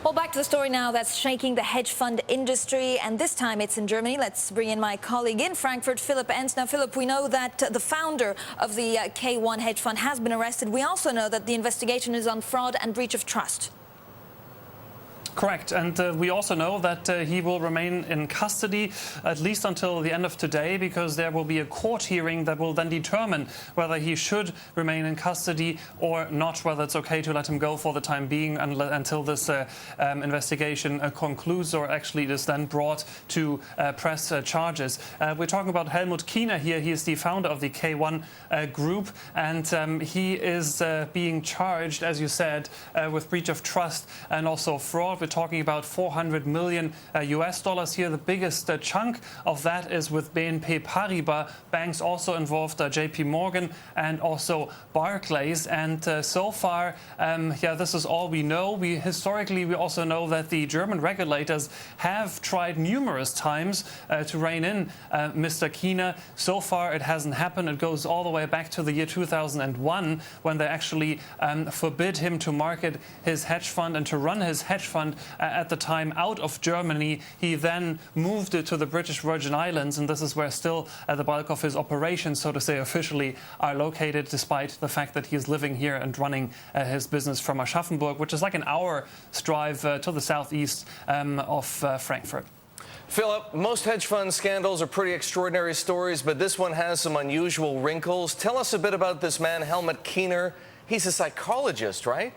Well, back to the story now that's shaking the hedge fund industry, and this time it's in Germany. Let's bring in my colleague in Frankfurt, Philipp Encz. Now, Philipp, we know that the founder of the K1 hedge fund has been arrested. We also know that the investigation is on fraud and breach of trust. Correct, and we also know that he will remain in custody at least until the end of today, because there will be a court hearing that will then determine whether he should remain in custody or not, whether it's okay to let him go for the time being until this investigation concludes, or actually it is then brought to press charges. We're talking about Helmut Kiener here. He is the founder of the K1 group, and he is being charged, as you said, with breach of trust and also fraud. We're talking about 400 million US dollars here. The biggest chunk of that is with BNP Paribas. Banks also involved, JPMorgan and also Barclays. And so far, this is all we know. Historically, we also know that the German regulators have tried numerous times to rein in Mr. Kiener. So far, it hasn't happened. It goes all the way back to the year 2001, when they actually forbid him to market his hedge fund and to run his hedge fund at the time out of Germany. He then moved it to the British Virgin Islands, and this is where still the bulk of his operations, so to say, officially are located, despite the fact that he is living here and running his business from Aschaffenburg, which is like an hour's drive to the southeast of Frankfurt. Philipp, most hedge fund scandals are pretty extraordinary stories, but this one has some unusual wrinkles. Tell us a bit about this man, Helmut Kiener. He's a psychologist, right?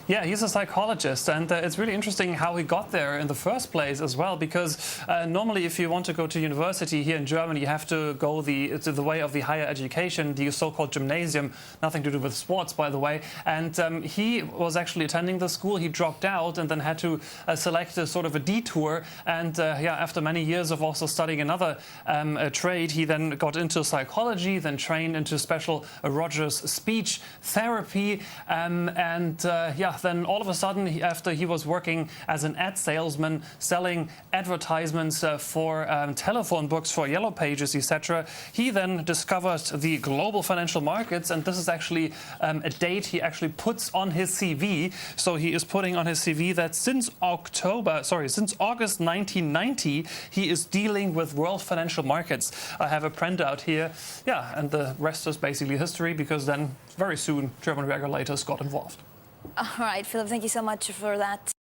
Yeah, he's a psychologist, and it's really interesting how he got there in the first place as well, because normally if you want to go to university here in Germany, you have to go the way of the higher education, the so-called gymnasium, nothing to do with sports, by the way. And he was actually attending the school. He dropped out and then had to select a sort of a detour. And after many years of also studying another trade, he then got into psychology, then trained into special Rogers speech therapy, then all of a sudden, after he was working as an ad salesman, selling advertisements for telephone books, for Yellow Pages, etc., he then discovered the global financial markets, and this is actually a date he actually puts on his CV. So he is putting on his CV that since August 1990, he is dealing with world financial markets. I have a printout here, and the rest is basically history, because then very soon German regulators got involved. All right, Philipp, thank you so much for that.